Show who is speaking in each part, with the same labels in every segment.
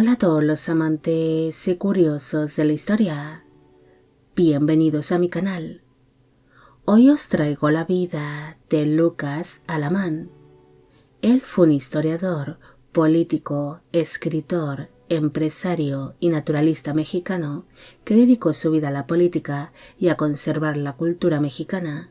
Speaker 1: Hola a todos los amantes y curiosos de la historia. Bienvenidos a mi canal. Hoy os traigo la vida de Lucas Alamán. Él fue un historiador, político, escritor, empresario y naturalista mexicano que dedicó su vida a la política y a conservar la cultura mexicana,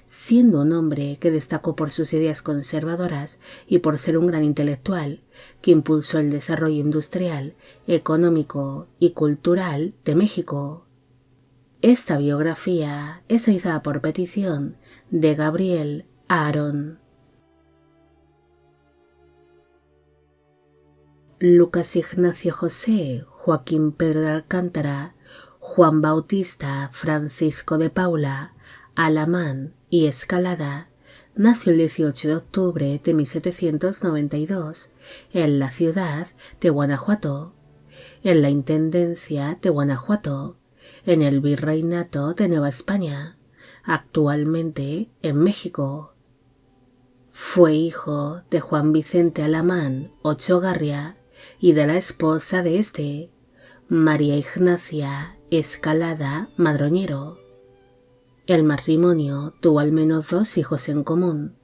Speaker 1: siendo un hombre que destacó por sus ideas conservadoras y por ser un gran intelectual que impulsó el desarrollo industrial, económico y cultural de México. Esta biografía es realizada por petición de Gabriel Aaron. Lucas Ignacio José Joaquín Pedro de Alcántara, Juan Bautista Francisco de Paula, Alamán y Escalada nació el 18 de octubre de 1792 en la ciudad de Guanajuato, en la Intendencia de Guanajuato, en el Virreinato de Nueva España, actualmente en México. Fue hijo de Juan Vicente Alamán Ochogarria y de la esposa de este, María Ignacia Escalada Madroñero. El matrimonio tuvo al menos 2 hijos en común,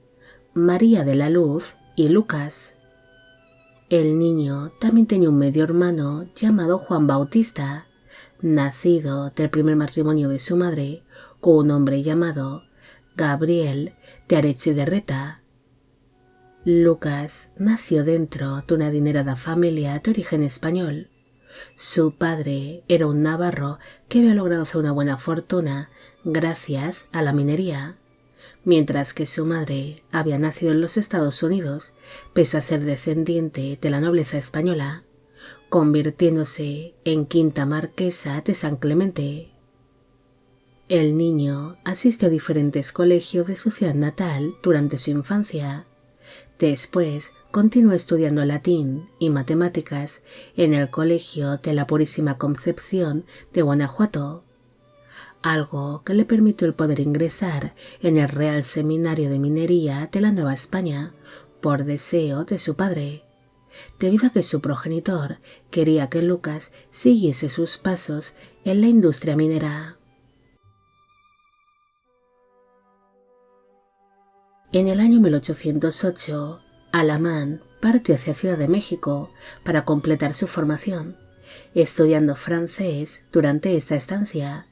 Speaker 1: María de la Luz y Lucas. El niño también tenía un medio hermano llamado Juan Bautista, nacido del primer matrimonio de su madre con un hombre llamado Gabriel de Arechiderreta. Lucas nació dentro de una adinerada familia de origen español. Su padre era un navarro que había logrado hacer una buena fortuna gracias a la minería, mientras que su madre había nacido en los Estados Unidos, pese a ser descendiente de la nobleza española, convirtiéndose en quinta marquesa de San Clemente. El niño asistió a diferentes colegios de su ciudad natal durante su infancia. Después continuó estudiando latín y matemáticas en el Colegio de la Purísima Concepción de Guanajuato, algo que le permitió el poder ingresar en el Real Seminario de Minería de la Nueva España por deseo de su padre, debido a que su progenitor quería que Lucas siguiese sus pasos en la industria minera. En el año 1808, Alamán partió hacia Ciudad de México para completar su formación, estudiando francés durante esta estancia.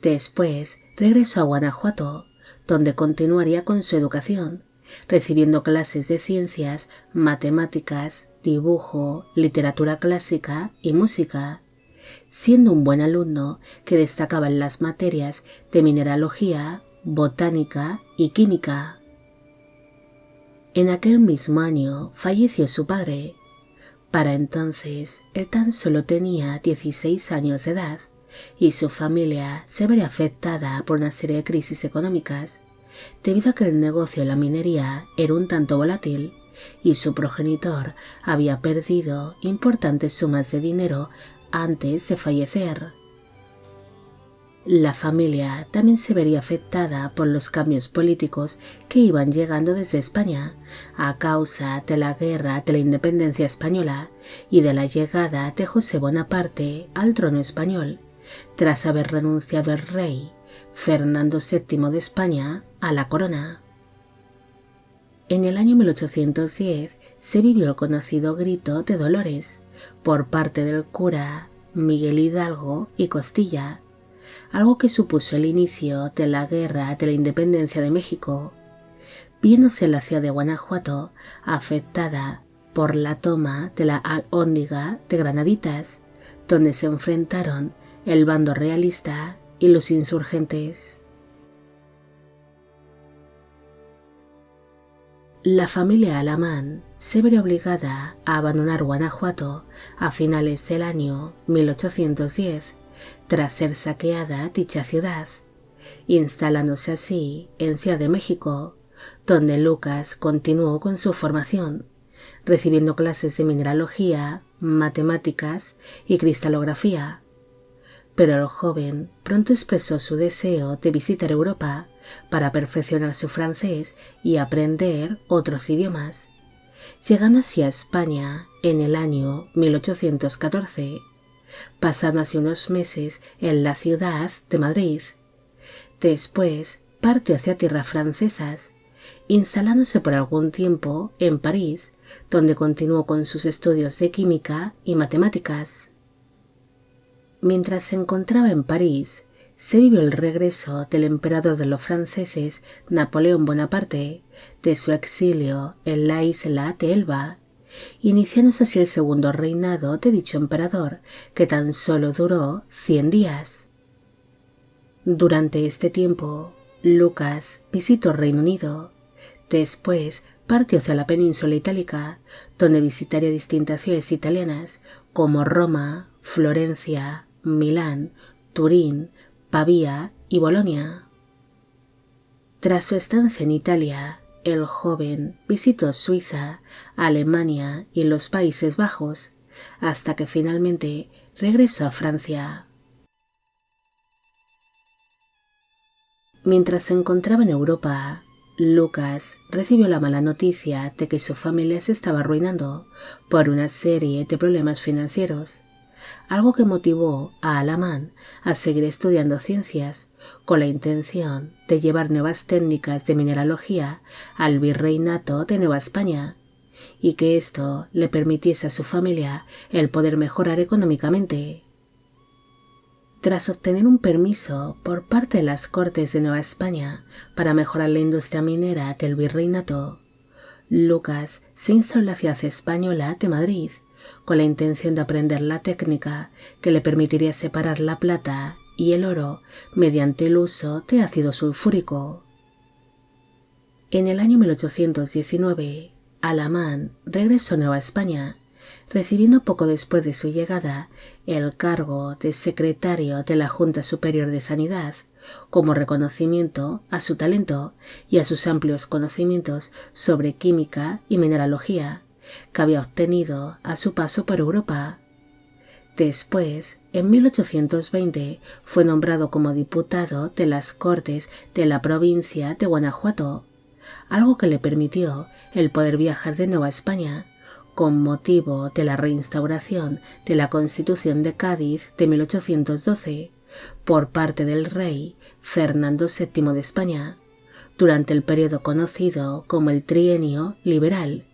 Speaker 1: Después regresó a Guanajuato, donde continuaría con su educación, recibiendo clases de ciencias, matemáticas, dibujo, literatura clásica y música, siendo un buen alumno que destacaba en las materias de mineralogía, botánica y química. En aquel mismo año falleció su padre. Para entonces él tan solo tenía 16 años de edad y su familia se vería afectada por una serie de crisis económicas, debido a que el negocio de la minería era un tanto volátil y su progenitor había perdido importantes sumas de dinero antes de fallecer. La familia también se vería afectada por los cambios políticos que iban llegando desde España a causa de la Guerra de la Independencia Española y de la llegada de José Bonaparte al trono español, tras haber renunciado el rey Fernando VII de España a la corona. En el año 1810 se vivió el conocido Grito de Dolores por parte del cura Miguel Hidalgo y Costilla, algo que supuso el inicio de la Guerra de la Independencia de México, viéndose la ciudad de Guanajuato afectada por la toma de la Alhóndiga de Granaditas, donde se enfrentaron el bando realista y los insurgentes. La familia Alamán se vería obligada a abandonar Guanajuato a finales del año 1810, tras ser saqueada dicha ciudad, instalándose así en Ciudad de México, donde Lucas continuó con su formación, recibiendo clases de mineralogía, matemáticas y cristalografía. Pero el joven pronto expresó su deseo de visitar Europa para perfeccionar su francés y aprender otros idiomas, llegando así a España en el año 1814, pasando así unos meses en la ciudad de Madrid. Después partió hacia tierras francesas, instalándose por algún tiempo en París, donde continuó con sus estudios de química y matemáticas. Mientras se encontraba en París, se vivió el regreso del emperador de los franceses, Napoleón Bonaparte, de su exilio en la isla de Elba, iniciándose así el segundo reinado de dicho emperador, que tan solo duró 100 días. Durante este tiempo, Lucas visitó Reino Unido. Después partió hacia la península itálica, donde visitaría distintas ciudades italianas como Roma, Florencia, Milán, Turín, Pavía y Bolonia. Tras su estancia en Italia, el joven visitó Suiza, Alemania y los Países Bajos, hasta que finalmente regresó a Francia. Mientras se encontraba en Europa, Lucas recibió la mala noticia de que su familia se estaba arruinando por una serie de problemas financieros, algo que motivó a Alamán a seguir estudiando ciencias con la intención de llevar nuevas técnicas de mineralogía al virreinato de Nueva España y que esto le permitiese a su familia el poder mejorar económicamente. Tras obtener un permiso por parte de las Cortes de Nueva España para mejorar la industria minera del virreinato, Lucas se instaló en la ciudad española de Madrid con la intención de aprender la técnica que le permitiría separar la plata y el oro mediante el uso de ácido sulfúrico. En el año 1819, Alamán regresó a Nueva España, recibiendo poco después de su llegada el cargo de secretario de la Junta Superior de Sanidad, como reconocimiento a su talento y a sus amplios conocimientos sobre química y mineralogía que había obtenido a su paso por Europa. Después, en 1820, fue nombrado como diputado de las Cortes de la provincia de Guanajuato, algo que le permitió el poder viajar de Nueva España, con motivo de la reinstauración de la Constitución de Cádiz de 1812 por parte del rey Fernando VII de España, durante el periodo conocido como el Trienio Liberal,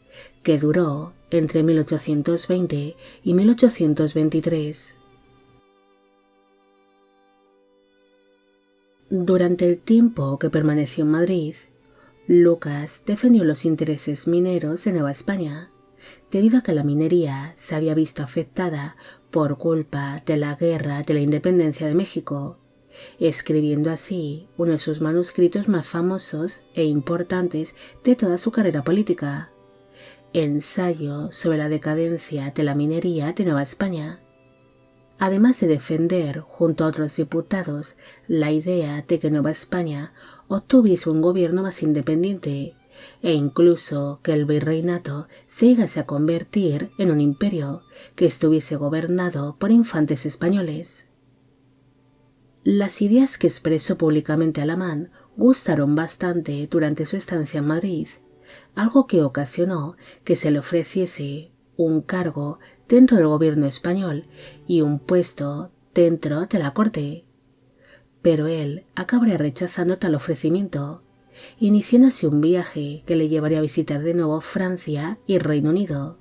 Speaker 1: que duró entre 1820 y 1823. Durante el tiempo que permaneció en Madrid, Lucas defendió los intereses mineros de Nueva España, debido a que la minería se había visto afectada por culpa de la Guerra de la Independencia de México, escribiendo así uno de sus manuscritos más famosos e importantes de toda su carrera política, Ensayo sobre la decadencia de la minería de Nueva España. Además de defender, junto a otros diputados, la idea de que Nueva España obtuviese un gobierno más independiente e incluso que el virreinato se llegase a convertir en un imperio que estuviese gobernado por infantes españoles. Las ideas que expresó públicamente Alamán gustaron bastante durante su estancia en Madrid, algo que ocasionó que se le ofreciese un cargo dentro del gobierno español y un puesto dentro de la corte. Pero él acabaría rechazando tal ofrecimiento, iniciando así un viaje que le llevaría a visitar de nuevo Francia y Reino Unido.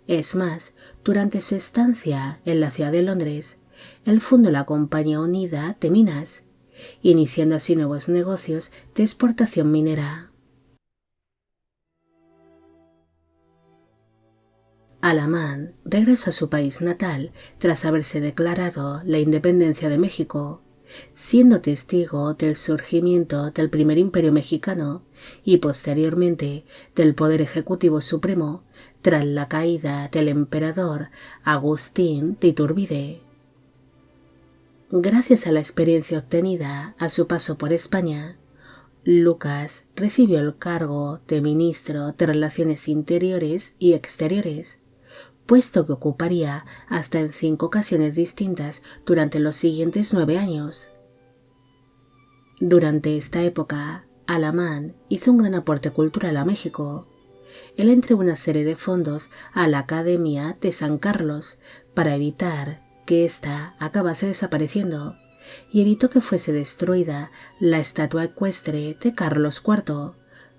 Speaker 1: Es más, durante su estancia en la ciudad de Londres, él fundó la Compañía Unida de Minas, iniciando así nuevos negocios de exportación minera. Alamán regresó a su país natal tras haberse declarado la independencia de México, siendo testigo del surgimiento del primer imperio mexicano y posteriormente del poder ejecutivo supremo tras la caída del emperador Agustín de Iturbide. Gracias a la experiencia obtenida a su paso por España, Lucas recibió el cargo de ministro de Relaciones Interiores y Exteriores, puesto que ocuparía hasta en 5 ocasiones distintas durante los siguientes 9 años. Durante esta época, Alamán hizo un gran aporte cultural a México. él entregó una serie de fondos a la Academia de San Carlos para evitar que ésta acabase desapareciendo y evitó que fuese destruida la estatua ecuestre de Carlos IV,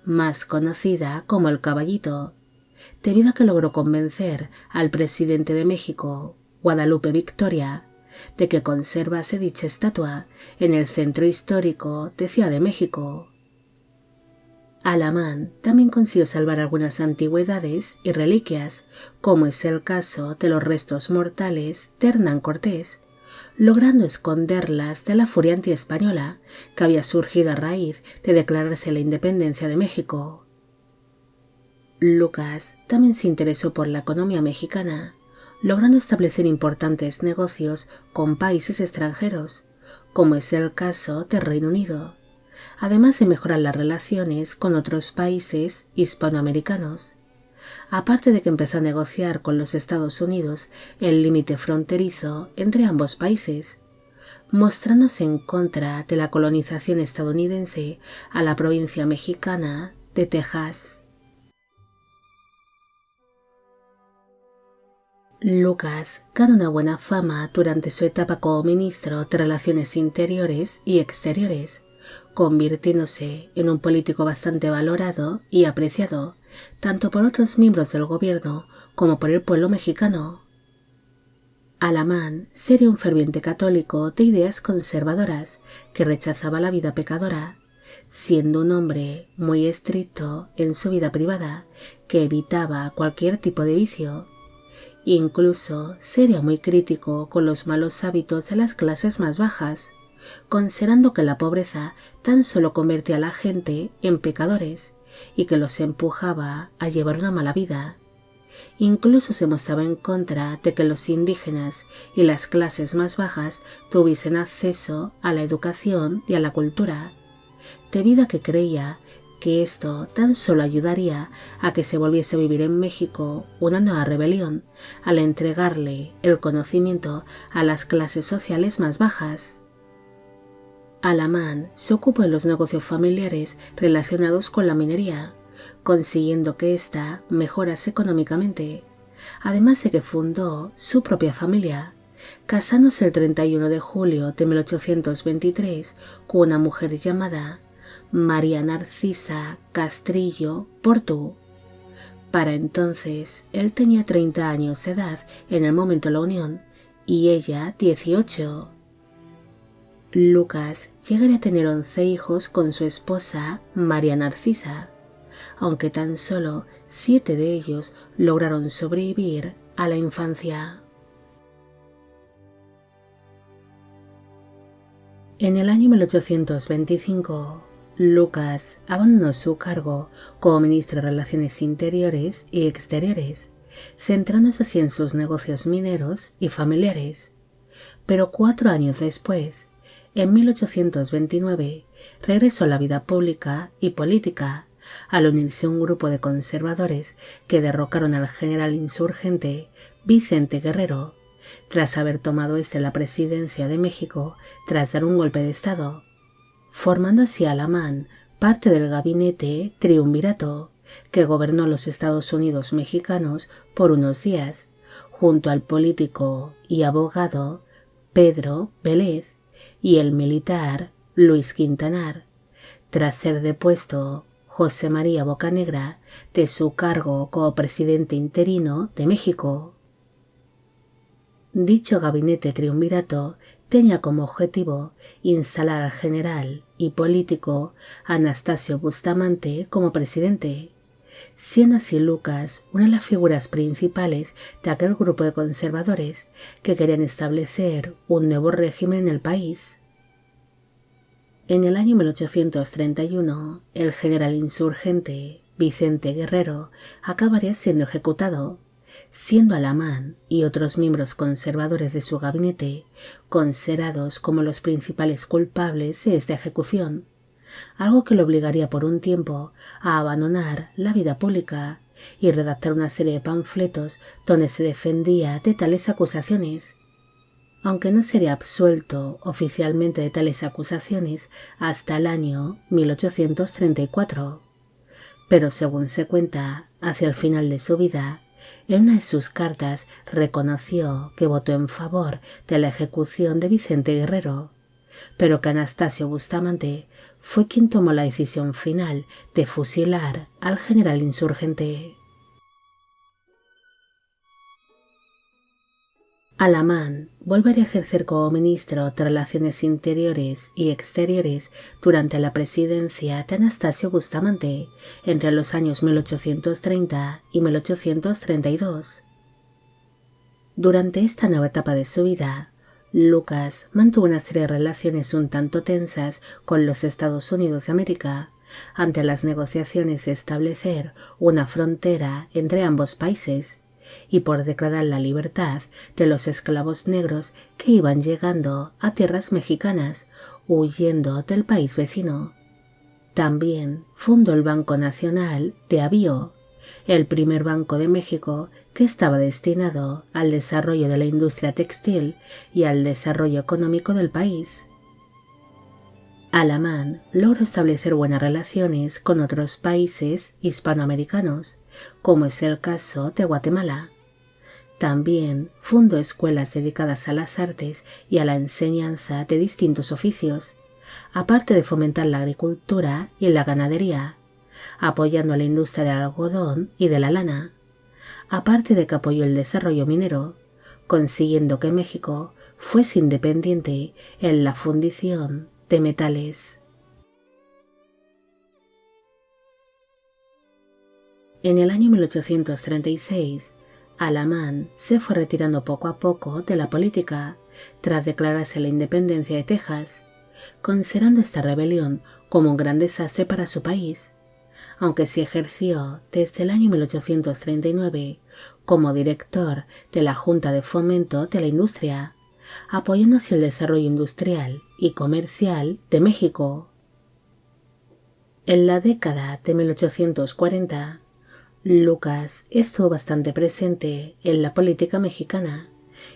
Speaker 1: más conocida como el Caballito, debido a que logró convencer al presidente de México, Guadalupe Victoria, de que conservase dicha estatua en el centro histórico de Ciudad de México. Alamán también consiguió salvar algunas antigüedades y reliquias, como es el caso de los restos mortales de Hernán Cortés, logrando esconderlas de la furia antiespañola que había surgido a raíz de declararse la independencia de México. Lucas también se interesó por la economía mexicana, logrando establecer importantes negocios con países extranjeros, como es el caso del Reino Unido, además de mejorar las relaciones con otros países hispanoamericanos, aparte de que empezó a negociar con los Estados Unidos el límite fronterizo entre ambos países, mostrándose en contra de la colonización estadounidense a la provincia mexicana de Texas. Lucas ganó una buena fama durante su etapa como ministro de Relaciones Interiores y Exteriores, convirtiéndose en un político bastante valorado y apreciado tanto por otros miembros del gobierno como por el pueblo mexicano. Alamán sería un ferviente católico de ideas conservadoras que rechazaba la vida pecadora, siendo un hombre muy estricto en su vida privada que evitaba cualquier tipo de vicio. Incluso sería muy crítico con los malos hábitos de las clases más bajas, considerando que la pobreza tan solo convertía a la gente en pecadores y que los empujaba a llevar una mala vida. Incluso se mostraba en contra de que los indígenas y las clases más bajas tuviesen acceso a la educación y a la cultura, debido a que creía que esto tan solo ayudaría a que se volviese a vivir en México una nueva rebelión al entregarle el conocimiento a las clases sociales más bajas. Alamán se ocupó de los negocios familiares relacionados con la minería, consiguiendo que ésta mejorase económicamente, además de que fundó su propia familia, casándose el 31 de julio de 1823 con una mujer llamada María Narcisa Castrillo Portu. Para entonces él tenía 30 años de edad en el momento de la unión y ella 18. Lucas llegaría a tener 11 hijos con su esposa María Narcisa, aunque tan solo 7 de ellos lograron sobrevivir a la infancia. En el año 1825, Lucas abandonó su cargo como ministro de Relaciones Interiores y Exteriores, centrándose así en sus negocios mineros y familiares. Pero 4 años después, en 1829, regresó a la vida pública y política, al unirse a un grupo de conservadores que derrocaron al general insurgente Vicente Guerrero, tras haber tomado la presidencia de México tras dar un golpe de estado, formando así Alamán parte del gabinete triunvirato que gobernó los Estados Unidos mexicanos por unos días, junto al político y abogado Pedro Vélez y el militar Luis Quintanar, tras ser depuesto José María Bocanegra de su cargo como presidente interino de México. Dicho gabinete triunvirato tenía como objetivo instalar al general y político Anastasio Bustamante como presidente, siendo así Lucas una de las figuras principales de aquel grupo de conservadores que querían establecer un nuevo régimen en el país. En el año 1831, el general insurgente Vicente Guerrero acabaría siendo ejecutado, siendo Alamán y otros miembros conservadores de su gabinete considerados como los principales culpables de esta ejecución, algo que lo obligaría por un tiempo a abandonar la vida pública y redactar una serie de panfletos donde se defendía de tales acusaciones, aunque no sería absuelto oficialmente de tales acusaciones hasta el año 1834. Pero según se cuenta, hacia el final de su vida, en una de sus cartas reconoció que votó en favor de la ejecución de Vicente Guerrero, pero que Anastasio Bustamante fue quien tomó la decisión final de fusilar al general insurgente. Alamán volvería a ejercer como ministro de Relaciones Interiores y Exteriores durante la presidencia de Anastasio Bustamante entre los años 1830 y 1832. Durante esta nueva etapa de su vida, Lucas mantuvo una serie de relaciones un tanto tensas con los Estados Unidos de América ante las negociaciones de establecer una frontera entre ambos países y por declarar la libertad de los esclavos negros que iban llegando a tierras mexicanas huyendo del país vecino. También fundó el Banco Nacional de Avío, el primer banco de México que estaba destinado al desarrollo de la industria textil y al desarrollo económico del país. Alamán logró establecer buenas relaciones con otros países hispanoamericanos, como es el caso de Guatemala. También fundó escuelas dedicadas a las artes y a la enseñanza de distintos oficios, aparte de fomentar la agricultura y la ganadería, apoyando a la industria del algodón y de la lana, aparte de que apoyó el desarrollo minero, consiguiendo que México fuese independiente en la fundición de metales. En el año 1836, Alamán se fue retirando poco a poco de la política tras declararse la independencia de Texas, considerando esta rebelión como un gran desastre para su país, aunque sí ejerció desde el año 1839 como director de la Junta de Fomento de la Industria, apoyando así el desarrollo industrial y comercial de México. En la década de 1840, Lucas estuvo bastante presente en la política mexicana,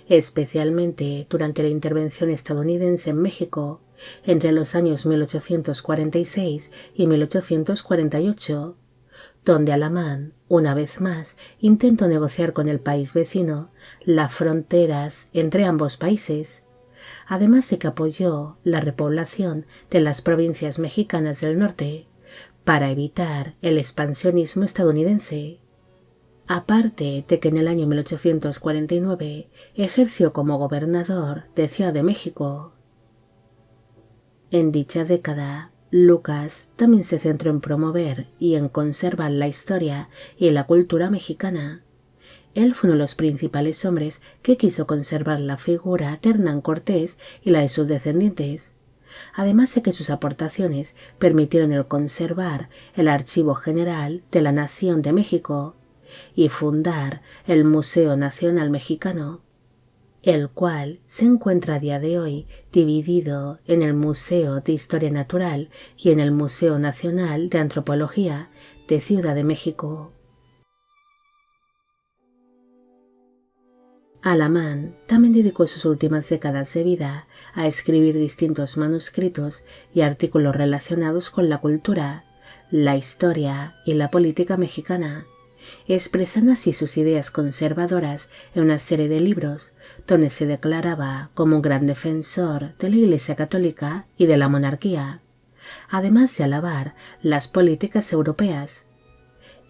Speaker 1: especialmente durante la intervención estadounidense en México entre los años 1846 y 1848, donde Alamán, una vez más, intentó negociar con el país vecino las fronteras entre ambos países, además de que apoyó la repoblación de las provincias mexicanas del norte para evitar el expansionismo estadounidense. Aparte de que en el año 1849 ejerció como gobernador de Ciudad de México. En dicha década, Lucas también se centró en promover y en conservar la historia y la cultura mexicana. Él fue uno de los principales hombres que quiso conservar la figura de Hernán Cortés y la de sus descendientes, además de que sus aportaciones permitieron el conservar el Archivo General de la Nación de México y fundar el Museo Nacional Mexicano, el cual se encuentra a día de hoy dividido en el Museo de Historia Natural y en el Museo Nacional de Antropología de Ciudad de México. Alamán también dedicó sus últimas décadas de vida a escribir distintos manuscritos y artículos relacionados con la cultura, la historia y la política mexicana, expresando así sus ideas conservadoras en una serie de libros donde se declaraba como un gran defensor de la Iglesia Católica y de la monarquía, además de alabar las políticas europeas.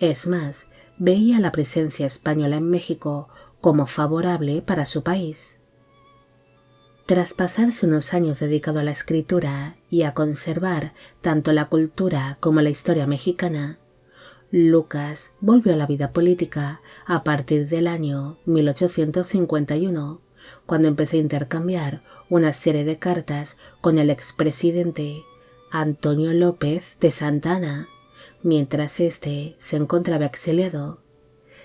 Speaker 1: Es más, veía la presencia española en México como favorable para su país. Tras pasarse unos años dedicado a la escritura y a conservar tanto la cultura como la historia mexicana, Lucas volvió a la vida política a partir del año 1851, cuando empezó a intercambiar una serie de cartas con el expresidente Antonio López de Santa Anna, mientras éste se encontraba exiliado,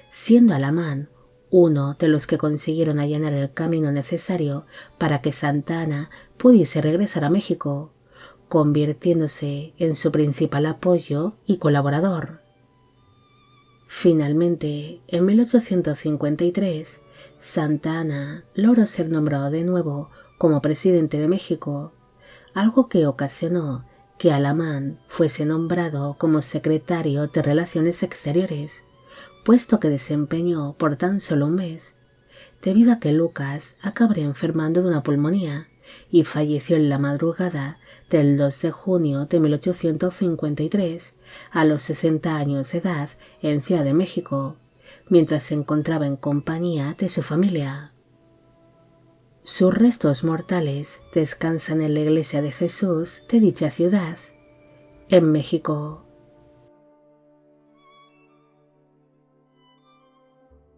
Speaker 1: siendo Alamán uno de los que consiguieron allanar el camino necesario para que Santa Anna pudiese regresar a México, convirtiéndose en su principal apoyo y colaborador. Finalmente, en 1853, Santa Anna logró ser nombrado de nuevo como presidente de México, algo que ocasionó que Alamán fuese nombrado como secretario de Relaciones Exteriores, puesto que desempeñó por tan solo un mes, debido a que Lucas acabaría enfermando de una pulmonía y falleció en la madrugada del 2 de junio de 1853 a los 60 años de edad en Ciudad de México, mientras se encontraba en compañía de su familia. Sus restos mortales descansan en la Iglesia de Jesús de dicha ciudad, en México.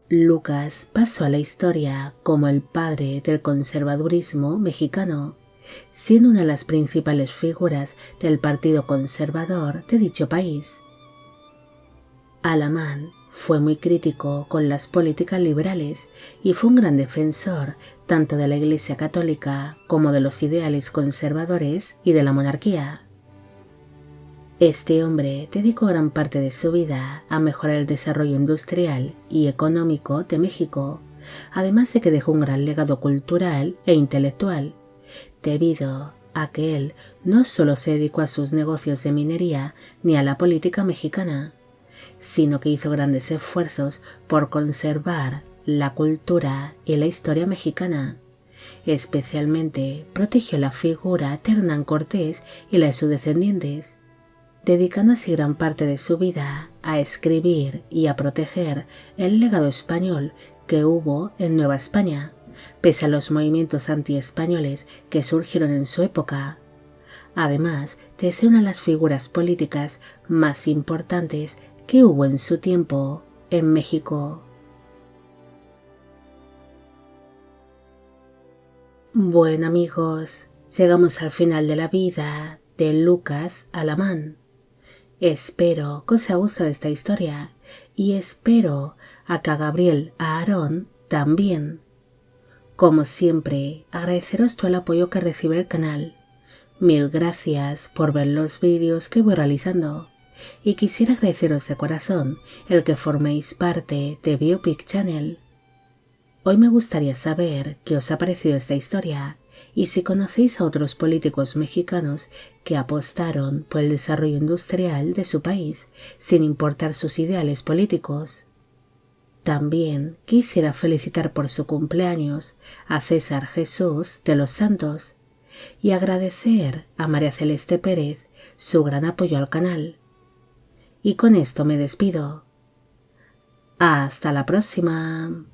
Speaker 1: Lucas pasó a la historia como el padre del conservadurismo mexicano, siendo una de las principales figuras del Partido Conservador de dicho país. Alamán fue muy crítico con las políticas liberales y fue un gran defensor tanto de la Iglesia Católica como de los ideales conservadores y de la monarquía. Este hombre dedicó gran parte de su vida a mejorar el desarrollo industrial y económico de México, además de que dejó un gran legado cultural e intelectual, debido a que él no solo se dedicó a sus negocios de minería ni a la política mexicana, sino que hizo grandes esfuerzos por conservar la cultura y la historia mexicana. Especialmente protegió la figura de Hernán Cortés y la de sus descendientes, dedicando así gran parte de su vida a escribir y a proteger el legado español que hubo en Nueva España, pese a los movimientos anti-españoles que surgieron en su época, además de ser una de las figuras políticas más importantes que hubo en su tiempo en México. Bueno amigos, llegamos al final de la vida de Lucas Alamán. Espero que os haya gustado esta historia y espero a que a Gabriel Aarón también. Como siempre, agradeceros todo el apoyo que recibe el canal. Mil gracias por ver los vídeos que voy realizando y quisiera agradeceros de corazón el que forméis parte de Biopic Channel. Hoy me gustaría saber qué os ha parecido esta historia y si conocéis a otros políticos mexicanos que apostaron por el desarrollo industrial de su país sin importar sus ideales políticos. También quisiera felicitar por su cumpleaños a César Jesús de los Santos y agradecer a María Celeste Pérez su gran apoyo al canal. Y con esto me despido. Hasta la próxima.